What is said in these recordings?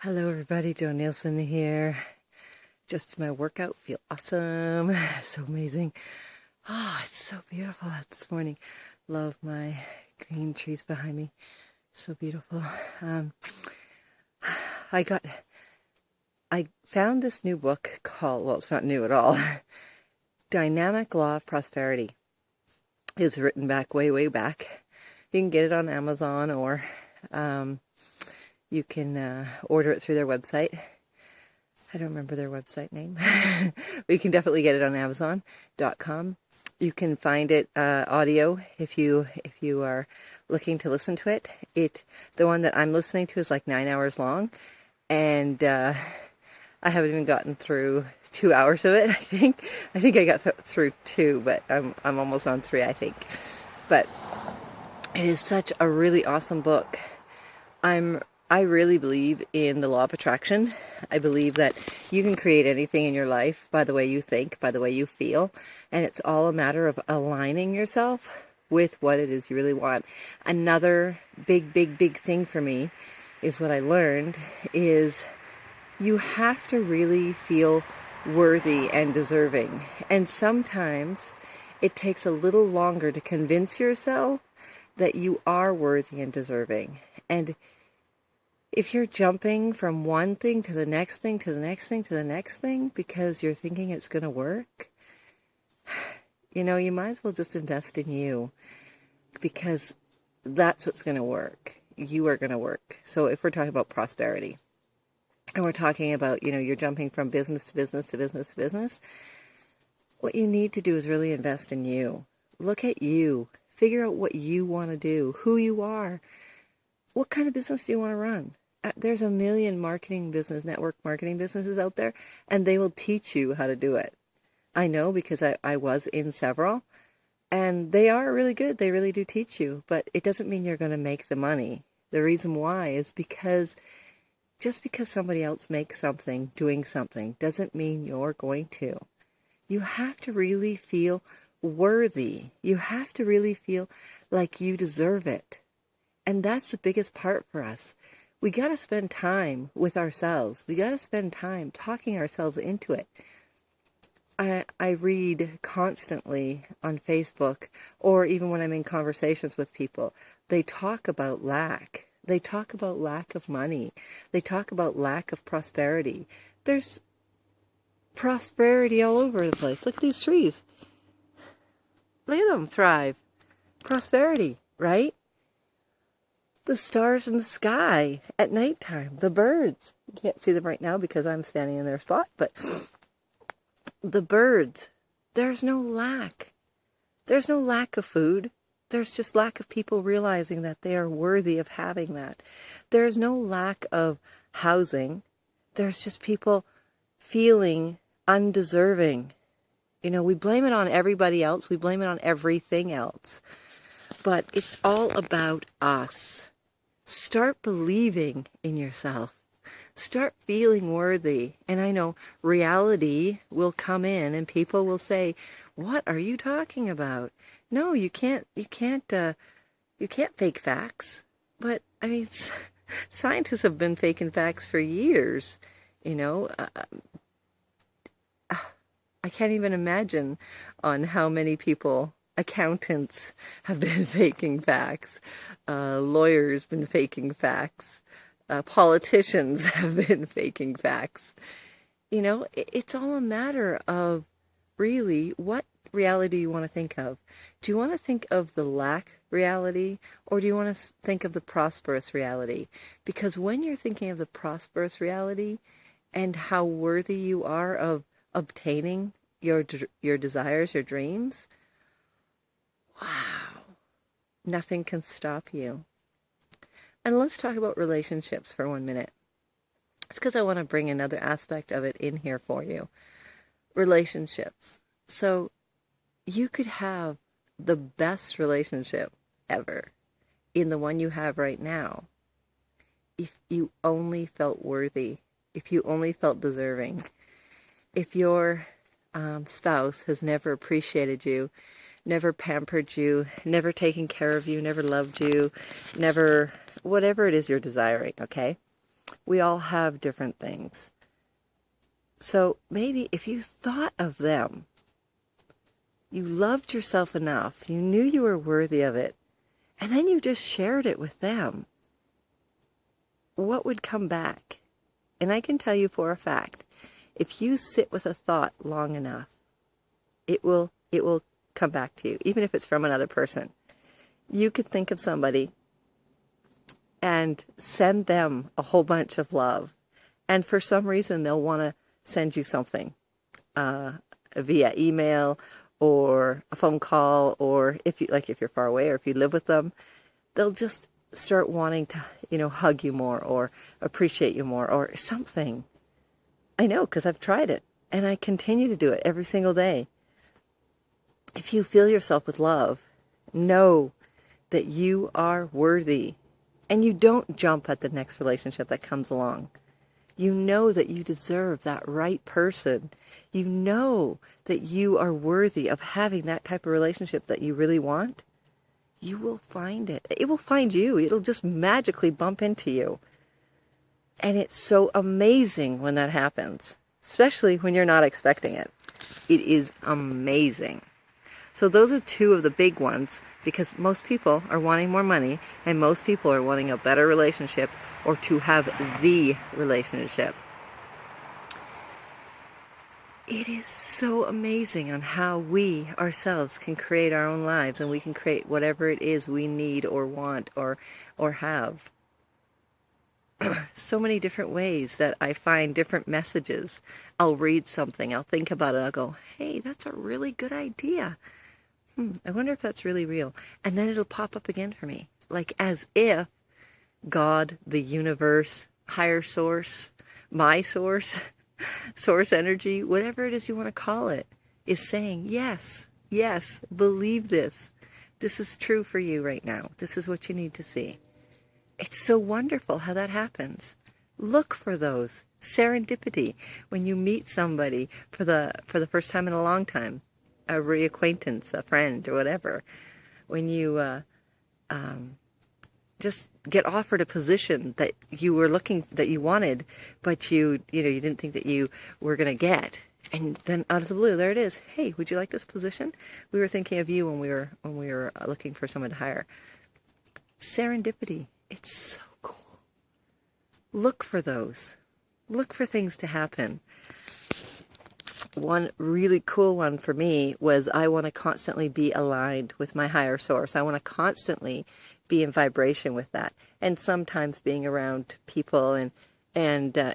Hello everybody, Joan Nielsen here. Just my workout, feel awesome. So amazing. Oh, it's so beautiful out this morning. Love my green trees behind me. So beautiful. I found this new book called, well, it's not new at all. Dynamic Law of Prosperity. It was written back way back. You can get it on Amazon or you can order it through their website. I don't remember their website name, but you can definitely get it on Amazon.com. You can find it audio if you are looking to listen to it. The one that I'm listening to is like 9 hours long, and I haven't even gotten through 2 hours of it. I think I got through 2, but I'm almost on 3, I think. But it is such a really awesome book. I really believe in the law of attraction. I believe that you can create anything in your life by the way you think, by the way you feel, and it's all a matter of aligning yourself with what it is you really want. Another big thing for me is what I learned is you have to really feel worthy and deserving. And sometimes it takes a little longer to convince yourself that you are worthy and deserving. And if you're jumping from one thing to the next thing, to the next thing, to the next thing, because you're thinking it's going to work, you might as well just invest in you, because that's what's going to work. You are going to work. So if we're talking about prosperity, and we're talking about, you're jumping from business to business to business to business, what you need to do is really invest in you. Look at you. Figure out what you want to do, who you are. What kind of business do you want to run? There's a million network marketing businesses out there, and they will teach you how to do it. I know because I was in several, and they are really good. They really do teach you, but it doesn't mean you're going to make the money. The reason why is because just because somebody else makes something, doing something, doesn't mean you're going to. You have to really feel worthy. You have to really feel like you deserve it. And that's the biggest part for us. We got to spend time with ourselves. We got to spend time talking ourselves into it. I read constantly on Facebook, or even when I'm in conversations with people, they talk about lack. They talk about lack of money. They talk about lack of prosperity. There's prosperity all over the place. Look at these trees. Look at them thrive. Prosperity, right? The stars in the sky at nighttime, the birds. You can't see them right now because I'm standing in their spot, but the birds, there's no lack. There's no lack of food. There's just lack of people realizing that they are worthy of having that. There's no lack of housing. There's just people feeling undeserving. We blame it on everybody else. We blame it on everything else. But it's all about us. Start believing in yourself. Start feeling worthy. And I know reality will come in and people will say, "What are you talking about?" No, you can't fake facts. But I mean, scientists have been faking facts for years. I can't even imagine on how many people, accountants have been faking facts, lawyers been faking facts, politicians have been faking facts. It's all a matter of really what reality you want to think of. Do you want to think of the lack reality, or do you want to think of the prosperous reality? Because when you're thinking of the prosperous reality and how worthy you are of obtaining your desires, your dreams, wow, nothing can stop you. And let's talk about relationships for 1 minute. It's because I want to bring another aspect of it in here for you. Relationships. So you could have the best relationship ever in the one you have right now if you only felt worthy, if you only felt deserving. If your spouse has never appreciated you, never pampered you, never taken care of you, never loved you, never, whatever it is you're desiring, okay? We all have different things. So maybe if you thought of them, you loved yourself enough, you knew you were worthy of it, and then you just shared it with them, what would come back? And I can tell you for a fact, if you sit with a thought long enough, it will come back to you, even if it's from another person. You could think of somebody and send them a whole bunch of love, and for some reason they'll want to send you something via email or a phone call, or if you're far away or if you live with them, they'll just start wanting to, hug you more or appreciate you more or something. I know, because I've tried it and I continue to do it every single day. If you fill yourself with love, know that you are worthy, and you don't jump at the next relationship that comes along. You know that you deserve that right person. You know that you are worthy of having that type of relationship that you really want. You will find it. It will find you. It'll just magically bump into you. And it's so amazing when that happens, especially when you're not expecting it. It is amazing. So those are two of the big ones, because most people are wanting more money, and most people are wanting a better relationship, or to have the relationship. It is so amazing on how we ourselves can create our own lives, and we can create whatever it is we need or want or have. So many different ways that I find different messages. I'll read something, I'll think about it, I'll go, hey, that's a really good idea. I wonder if that's really real. And then it'll pop up again for me, like as if God, the universe, higher source, my source, source energy, whatever it is you want to call it, is saying, yes, believe this. This is true for you right now. This is what you need to see. It's so wonderful how that happens. Look for those. Serendipity. When you meet somebody for the first time in a long time, a reacquaintance, a friend, or whatever, when you just get offered a position that you wanted, but you didn't think that you were going to get, and then out of the blue, there it is. Hey, would you like this position? We were thinking of you when we were looking for someone to hire. Serendipity. It's so cool. Look for those. Look for things to happen. One really cool one for me was I want to constantly be aligned with my higher source. I want to constantly be in vibration with that. And sometimes being around people and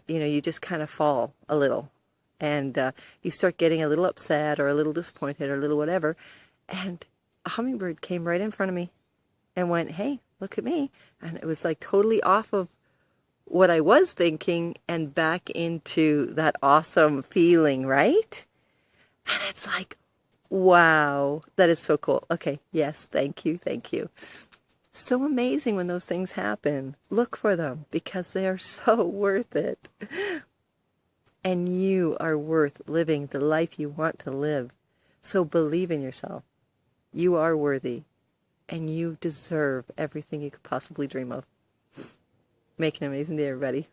you just kind of fall a little. And you start getting a little upset or a little disappointed or a little whatever. And a hummingbird came right in front of me and went, hey, look at me. And it was like totally off of what I was thinking and back into that awesome feeling, right? And it's like, wow, that is so cool. Okay, yes, thank you. So amazing when those things happen. Look for them, because they are so worth it. And you are worth living the life you want to live. So believe in yourself. You are worthy, and you deserve everything you could possibly dream of. Make an amazing day, everybody.